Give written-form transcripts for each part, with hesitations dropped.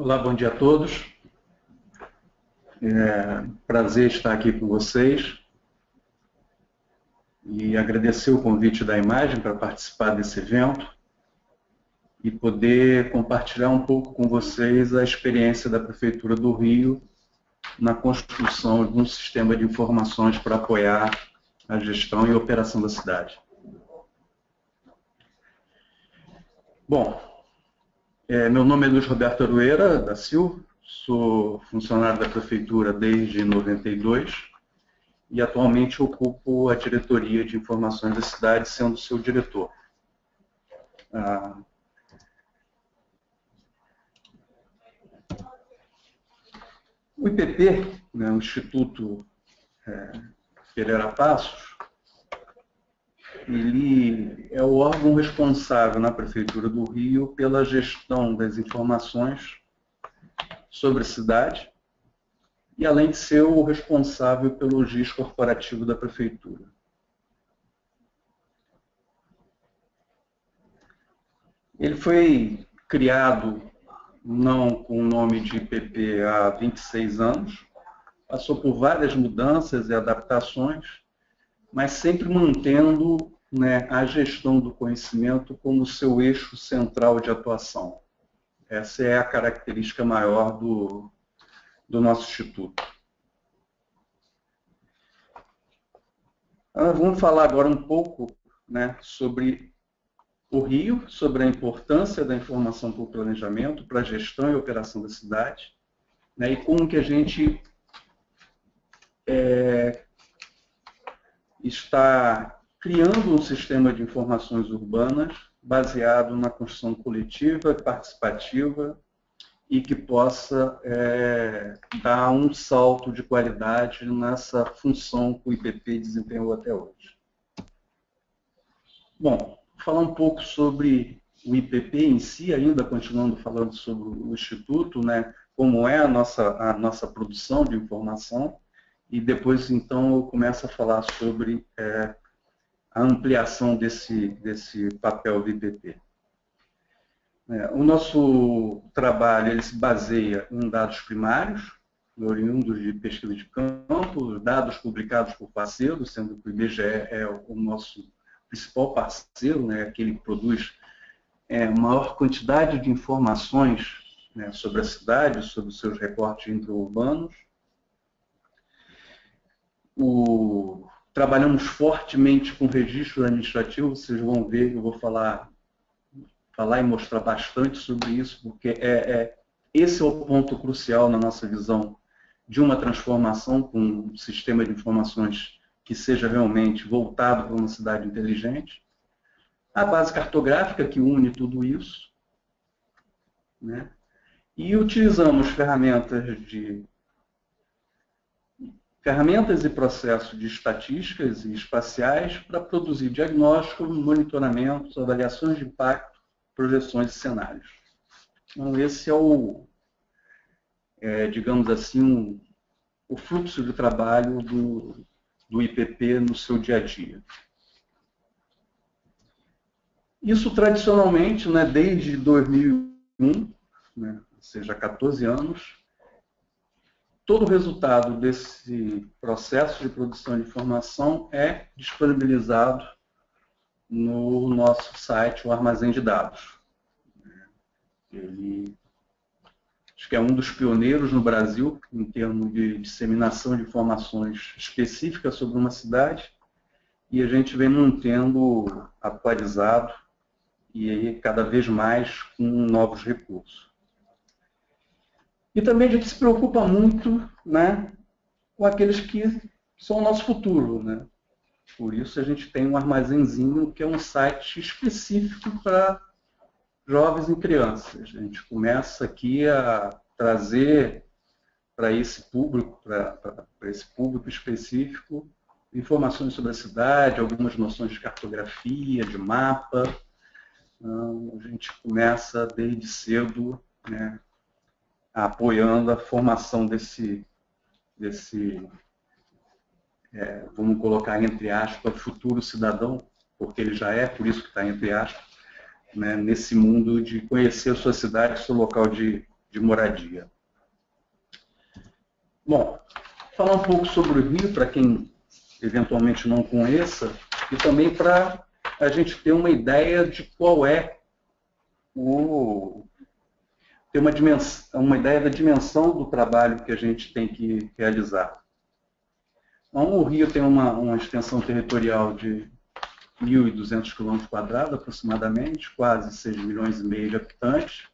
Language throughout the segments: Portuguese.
Olá, bom dia a todos. Prazer estar aqui com vocês e agradecer o convite da Imagem para participar desse evento e poder compartilhar um pouco com vocês a experiência da Prefeitura do Rio na construção de um sistema de informações para apoiar a gestão e a operação da cidade. Bom, meu nome é Luiz Roberto Aroeira da Silva, sou funcionário da Prefeitura desde 92 e atualmente ocupo a diretoria de informações da cidade, sendo seu diretor. O IPP, né, o Instituto Pereira Passos, ele é o órgão responsável na Prefeitura do Rio pela gestão das informações sobre a cidade e além de ser o responsável pelo GIS corporativo da Prefeitura. Ele foi criado não com o nome de IPP há 26 anos, passou por várias mudanças e adaptações, mas sempre mantendo, né, a gestão do conhecimento como seu eixo central de atuação. Essa é a característica maior do nosso Instituto. Vamos falar agora um pouco, né, sobre o Rio, sobre a importância da informação para o planejamento, para a gestão e operação da cidade, né, e como que a gente está criando um sistema de informações urbanas baseado na construção coletiva, participativa e que possa dar um salto de qualidade nessa função que o IPP desempenhou até hoje. Bom, falar um pouco sobre o IPP em si, ainda continuando falando sobre o Instituto, né, como é a nossa produção de informação, e depois, então, eu começo a falar sobre a ampliação desse papel do IPP. O nosso trabalho ele se baseia em dados primários, oriundos de pesquisa de campo, dados publicados por parceiros, sendo que o IBGE é o nosso principal parceiro, né, aquele que produz maior quantidade de informações, né, sobre a cidade, sobre os seus recortes intraurbanos. Trabalhamos fortemente com registro administrativo, vocês vão ver que eu vou falar e mostrar bastante sobre isso, porque esse é o ponto crucial na nossa visão de uma transformação com um sistema de informações que seja realmente voltado para uma cidade inteligente. A base cartográfica que une tudo isso, né? E utilizamos ferramentas e processos de estatísticas e espaciais para produzir diagnósticos, monitoramentos, avaliações de impacto, projeções e cenários. Então, esse é digamos assim, o fluxo de trabalho do IPP no seu dia a dia. Isso, tradicionalmente, né, desde 2001, né, ou seja, 14 anos, todo o resultado desse processo de produção de informação é disponibilizado no nosso site, o Armazém de Dados. Ele acho que é um dos pioneiros no Brasil em termos de disseminação de informações específicas sobre uma cidade, e a gente vem mantendo atualizado e aí cada vez mais com novos recursos. E também a gente se preocupa muito, né, com aqueles que são o nosso futuro, né? Por isso a gente tem um armazenzinho que é um site específico para jovens e crianças. A gente começa aqui a trazer para esse público, específico, informações sobre a cidade, algumas noções de cartografia, de mapa. Então, a gente começa desde cedo, né, apoiando a formação desse vamos colocar entre aspas, futuro cidadão, porque ele já é, por isso que está entre aspas, né, nesse mundo de conhecer a sua cidade, seu local de de moradia. Bom, falar um pouco sobre o Rio, para quem eventualmente não conheça, e também para a gente ter uma ideia de qual é ter uma ideia da dimensão do trabalho que a gente tem que realizar. Então, o Rio tem uma extensão territorial de 1.200 km², aproximadamente, quase 6,5 milhões de habitantes,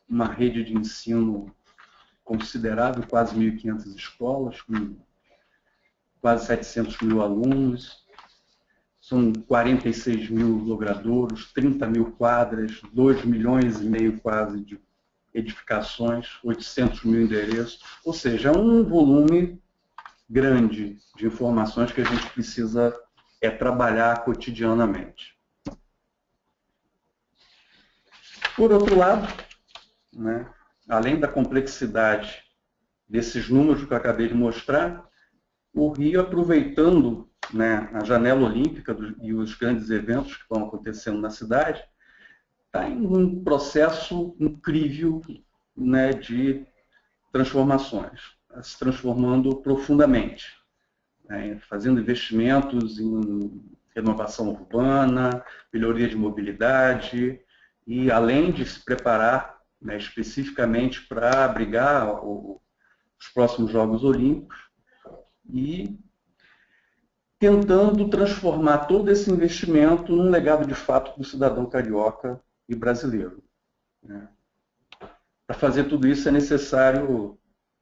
uma rede de ensino considerável, quase 1.500 escolas, com quase 700 mil alunos, são 46 mil logradouros, 30 mil quadras, 2,5 milhões quase de edificações, 800 mil endereços, ou seja, é um volume grande de informações que a gente precisa trabalhar cotidianamente. Por outro lado, né, além da complexidade desses números que eu acabei de mostrar, o Rio, aproveitando, né, a janela olímpica e os grandes eventos que estão acontecendo na cidade, está em um processo incrível, né, de transformações, se transformando profundamente, né, fazendo investimentos em renovação urbana, melhoria de mobilidade, e além de se preparar, né, especificamente para abrigar os próximos Jogos Olímpicos, e tentando transformar todo esse investimento num legado de fato do cidadão carioca e brasileiro. Né? Para fazer tudo isso é necessário,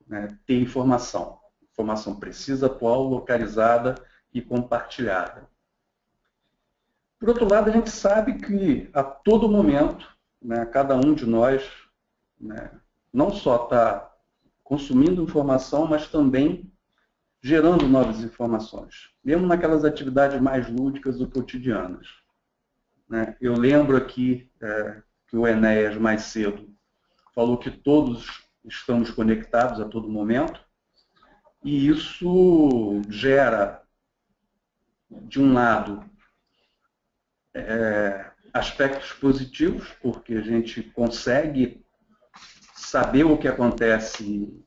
né, ter informação precisa, atual, localizada e compartilhada. Por outro lado, a gente sabe que a todo momento, né, cada um de nós, né, não só está consumindo informação, mas também gerando novas informações, mesmo naquelas atividades mais lúdicas ou cotidianas. Né? Eu lembro aqui que o Enéas, mais cedo, falou que todos estamos conectados a todo momento, e isso gera, de um lado, aspectos positivos, porque a gente consegue saber o que acontece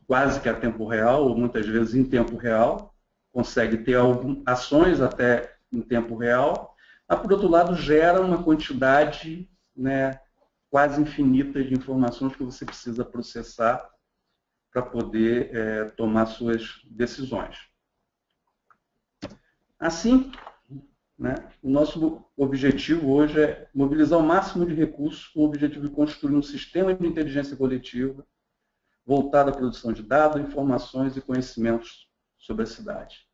quase que a tempo real, ou muitas vezes em tempo real, consegue ter ações até em tempo real, mas, por outro lado, gera uma quantidade, né, quase infinita de informações que você precisa processar para poder tomar suas decisões. Assim, né, o nosso objetivo hoje é mobilizar o máximo de recursos com o objetivo de construir um sistema de inteligência coletiva voltado à produção de dados, informações e conhecimentos sobre a cidade.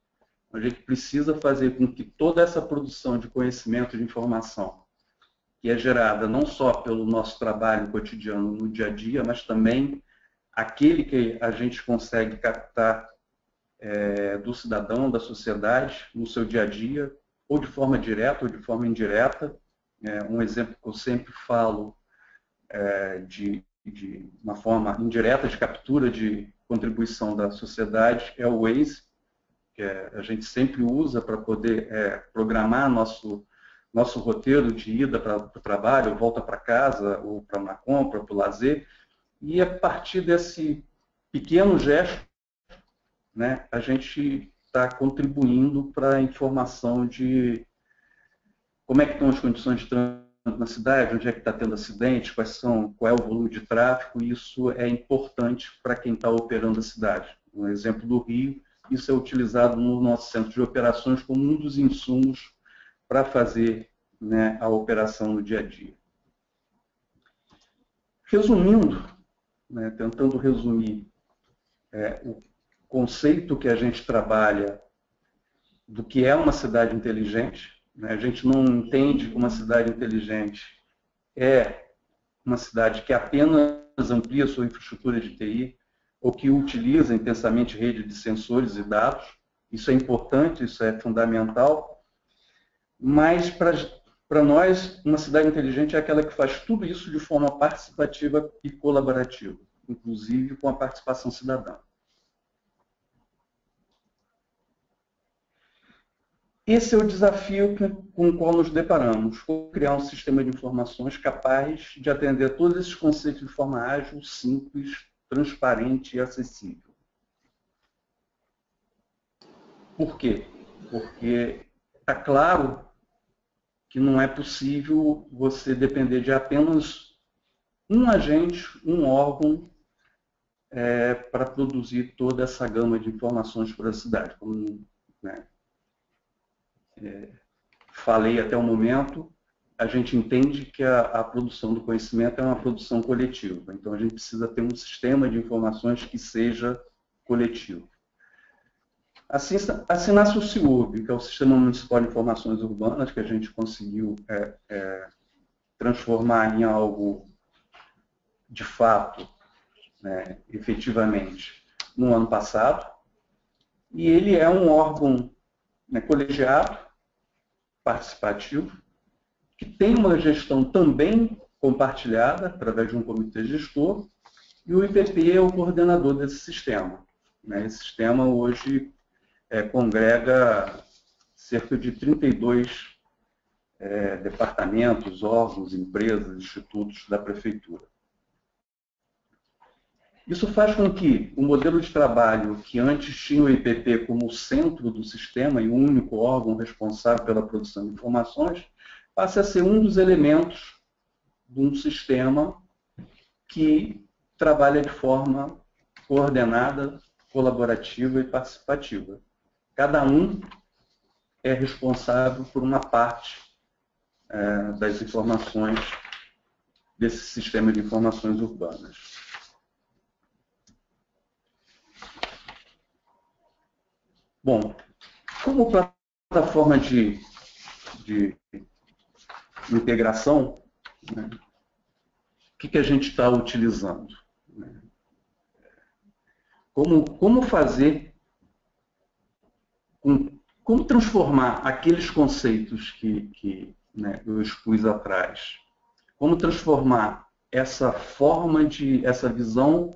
A gente precisa fazer com que toda essa produção de conhecimento e de informação, que é gerada não só pelo nosso trabalho cotidiano no dia a dia, mas também aquele que a gente consegue captar do cidadão, da sociedade, no seu dia a dia, ou de forma direta ou de forma indireta. Um exemplo que eu sempre falo de uma forma indireta de captura de contribuição da sociedade é o Waze, que a gente sempre usa para poder programar nosso roteiro de ida para o trabalho, volta para casa, ou para uma compra, para o lazer. E a partir desse pequeno gesto, né, a gente está contribuindo para a informação de como é que estão as condições de trânsito na cidade, onde é que está tendo acidente, qual é o volume de tráfego, e isso é importante para quem está operando a cidade. Um exemplo do Rio, isso é utilizado no nosso centro de operações como um dos insumos para fazer, né, a operação no dia a dia. Resumindo, né, tentando resumir o conceito que a gente trabalha do que é uma cidade inteligente, né, a gente não entende que uma cidade inteligente é uma cidade que apenas amplia sua infraestrutura de TI ou que utiliza intensamente rede de sensores e dados. Isso é importante, isso é fundamental, mas para nós, uma cidade inteligente é aquela que faz tudo isso de forma participativa e colaborativa, inclusive com a participação cidadã. esse é o desafio com o qual nos deparamos, como criar um sistema de informações capaz de atender todos esses conceitos de forma ágil, simples, transparente e acessível. Por quê? Porque está claro que não é possível você depender de apenas um agente, um órgão, para produzir toda essa gama de informações para a cidade. Como, né, falei até o momento, a gente entende que a produção do conhecimento é uma produção coletiva. Então, a gente precisa ter um sistema de informações que seja coletivo. Assim nasce o CIURB, que é o Sistema Municipal de Informações Urbanas, que a gente conseguiu transformar em algo de fato, né, efetivamente, no ano passado. E ele é um órgão, né, colegiado, participativo, que tem uma gestão também compartilhada, através de um comitê gestor, e o IPP é o coordenador desse sistema. Esse sistema hoje congrega cerca de 32 departamentos, órgãos, empresas, institutos da prefeitura. Isso faz com que o modelo de trabalho que antes tinha o IPP como centro do sistema e o único órgão responsável pela produção de informações, passe a ser um dos elementos de um sistema que trabalha de forma coordenada, colaborativa e participativa. Cada um é responsável por uma parte das informações desse sistema de informações urbanas. Bom, como plataforma de integração, né, o que a gente está utilizando? Como fazer, como transformar aqueles conceitos que né, eu expus atrás, como transformar essa forma essa visão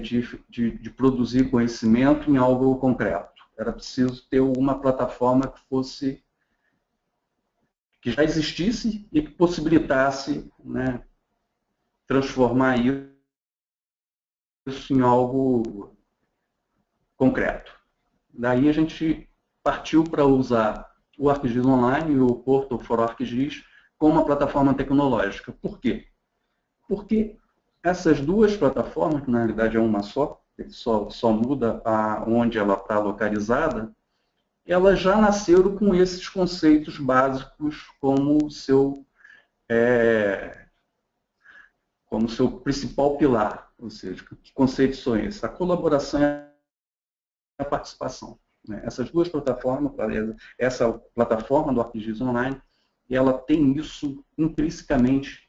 de produzir conhecimento em algo concreto. Era preciso ter uma plataforma que já existisse e que possibilitasse, né, transformar isso em algo concreto. Daí a gente partiu para usar o ArcGIS Online e o Portal for ArcGIS como uma plataforma tecnológica. Por quê? Porque essas duas plataformas, que na realidade é uma só muda onde ela está localizada, elas já nasceram com esses conceitos básicos como seu principal pilar. Ou seja, que conceitos são esses? A colaboração e a participação. Essas duas plataformas, essa plataforma do ArcGIS Online, ela tem isso intrinsecamente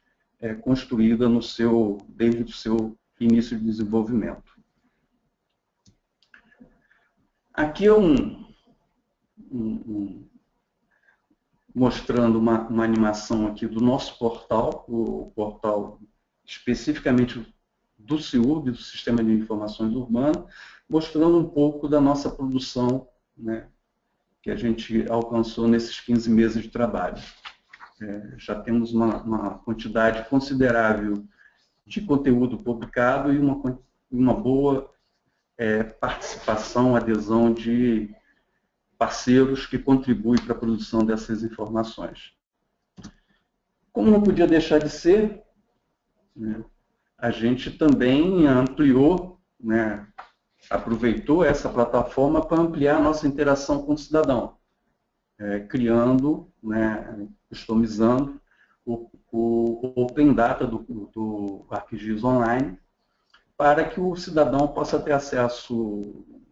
construída desde o seu início de desenvolvimento. Aqui é mostrando uma animação aqui do nosso portal, o portal especificamente do CIURB, do Sistema de Informações Urbanas, mostrando um pouco da nossa produção, né, que a gente alcançou nesses 15 meses de trabalho. Já temos uma quantidade considerável de conteúdo publicado e uma boa participação, adesão de parceiros que contribuem para a produção dessas informações. Como não podia deixar de ser, né, a gente também ampliou, né, aproveitou essa plataforma para ampliar a nossa interação com o cidadão, criando, né, customizando o Open Data do ArcGIS Online, para que o cidadão possa ter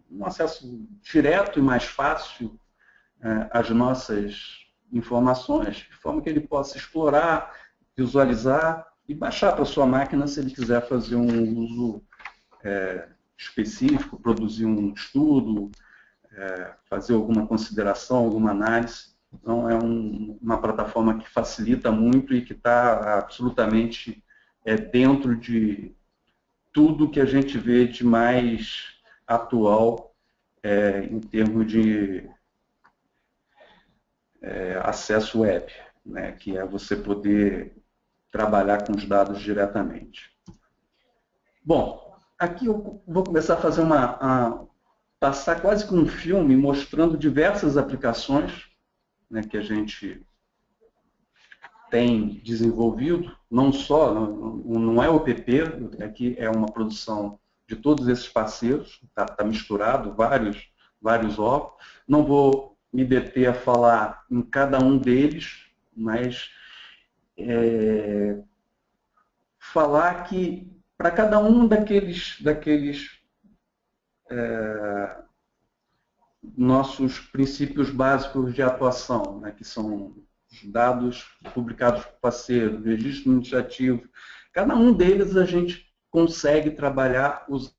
um acesso direto e mais fácil às nossas informações, de forma que ele possa explorar, visualizar e baixar para a sua máquina se ele quiser fazer um uso específico, produzir um estudo, fazer alguma consideração, alguma análise. Então, é uma plataforma que facilita muito e que está absolutamente dentro de tudo que a gente vê de mais atual em termos de acesso web, né, que é você poder trabalhar com os dados diretamente. Bom, aqui eu vou começar a fazer passar quase que um filme mostrando diversas aplicações, né, que a gente tem desenvolvido, não só, não é o PP, aqui é uma produção de todos esses parceiros, está misturado, vários órgãos. Não vou me deter a falar em cada um deles, mas falar que para cada um daqueles nossos princípios básicos de atuação, né, que são os dados publicados por parceiro, registro administrativo, cada um deles a gente consegue trabalhar os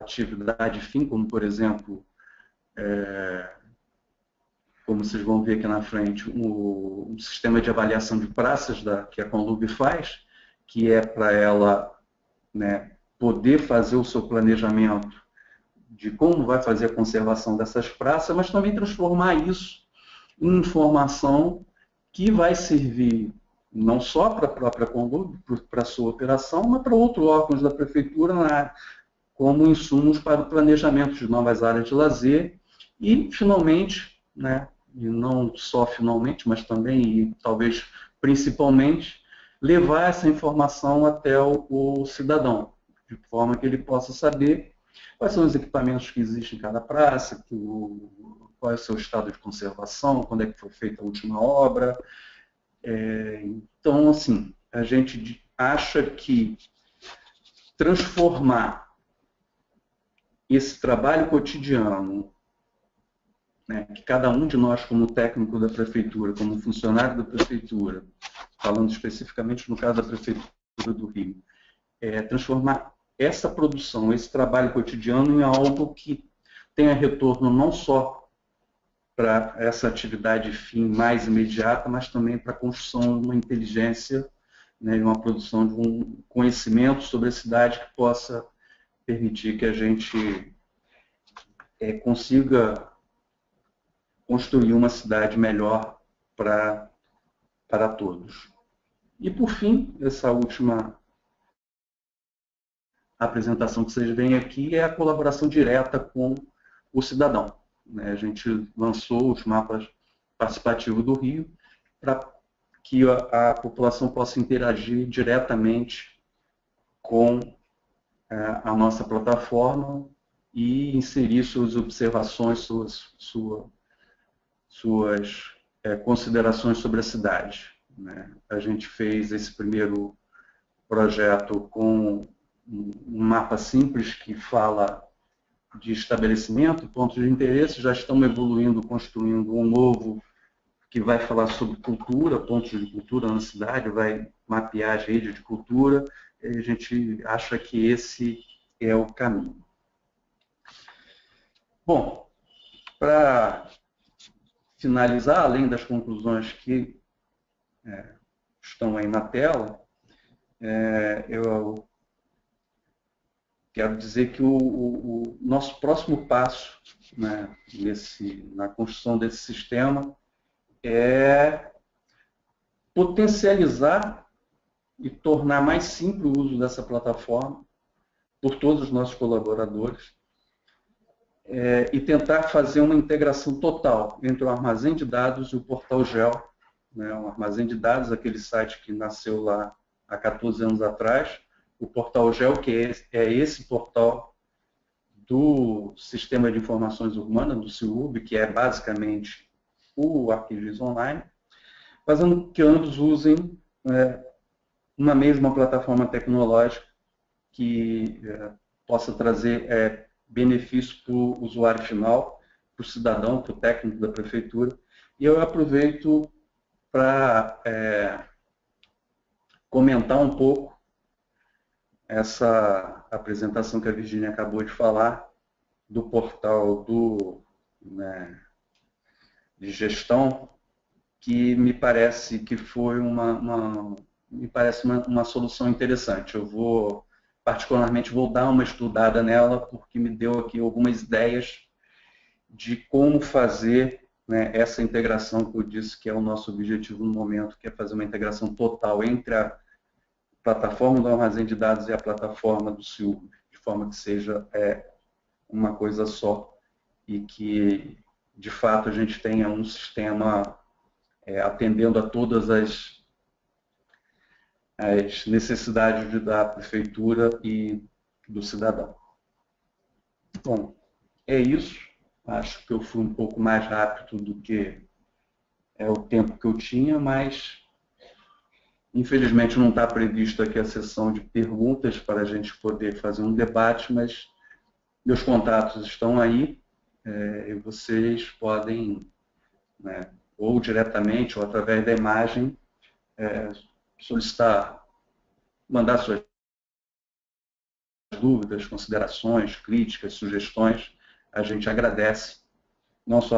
atividade fim, como por exemplo, como vocês vão ver aqui na frente, um sistema de avaliação de praças que a Conlub faz, que é para ela, né, poder fazer o seu planejamento de como vai fazer a conservação dessas praças, mas também transformar isso em informação que vai servir não só para a própria Conlub, para a sua operação, mas para outros órgãos da prefeitura, como insumos para o planejamento de novas áreas de lazer e, finalmente, né, e não só finalmente, mas também e talvez principalmente, levar essa informação até o cidadão, de forma que ele possa saber quais são os equipamentos que existem em cada praça, qual é o seu estado de conservação, quando é que foi feita a última obra. Então, assim, a gente acha que transformar esse trabalho cotidiano, né, que cada um de nós, como técnico da prefeitura, como funcionário da prefeitura, falando especificamente no caso da prefeitura do Rio, transformar essa produção, esse trabalho cotidiano em algo que tenha retorno não só para essa atividade fim mais imediata, mas também para a construção de uma inteligência, né, e uma produção de um conhecimento sobre a cidade que possa permitir que a gente consiga construir uma cidade melhor para todos. E, por fim, essa última apresentação que vocês veem aqui é a colaboração direta com o cidadão. A gente lançou os mapas participativos do Rio para que a população possa interagir diretamente com a nossa plataforma e inserir suas observações, suas considerações sobre a cidade. A gente fez esse primeiro projeto com um mapa simples que fala de estabelecimento, pontos de interesse. Já estamos evoluindo, construindo um novo que vai falar sobre cultura, pontos de cultura na cidade, vai mapear as redes de cultura. E a gente acha que esse é o caminho. Bom, para finalizar, além das conclusões que estão aí na tela, eu quero dizer que o nosso próximo passo, né, na construção desse sistema é potencializar e tornar mais simples o uso dessa plataforma por todos os nossos colaboradores e tentar fazer uma integração total entre o armazém de dados e o Portal Geo, né, um armazém de dados, aquele site que nasceu lá há 14 anos atrás, o Portal Geo, que é esse portal do Sistema de Informações Urbanas, do SIURB, que é basicamente o ArcGIS Online, fazendo que ambos usem uma mesma plataforma tecnológica que possa trazer benefício para o usuário final, o cidadão, para o técnico da prefeitura. E eu aproveito para comentar um pouco essa apresentação que a Virginia acabou de falar, do portal de gestão, que me parece que foi uma solução interessante. Eu particularmente, vou dar uma estudada nela, porque me deu aqui algumas ideias de como fazer, né, essa integração que eu disse que é o nosso objetivo no momento, que é fazer uma integração total entre a plataforma do armazém de dados e a plataforma do SIUB, de forma que seja uma coisa só e que, de fato, a gente tenha um sistema atendendo a todas as necessidades da prefeitura e do cidadão. Bom, é isso. Acho que eu fui um pouco mais rápido do que o tempo que eu tinha, mas infelizmente não está previsto aqui a sessão de perguntas para a gente poder fazer um debate, mas meus contatos estão aí e vocês podem, né, ou diretamente ou através da imagem, solicitar, mandar suas dúvidas, considerações, críticas, sugestões. A gente agradece, não só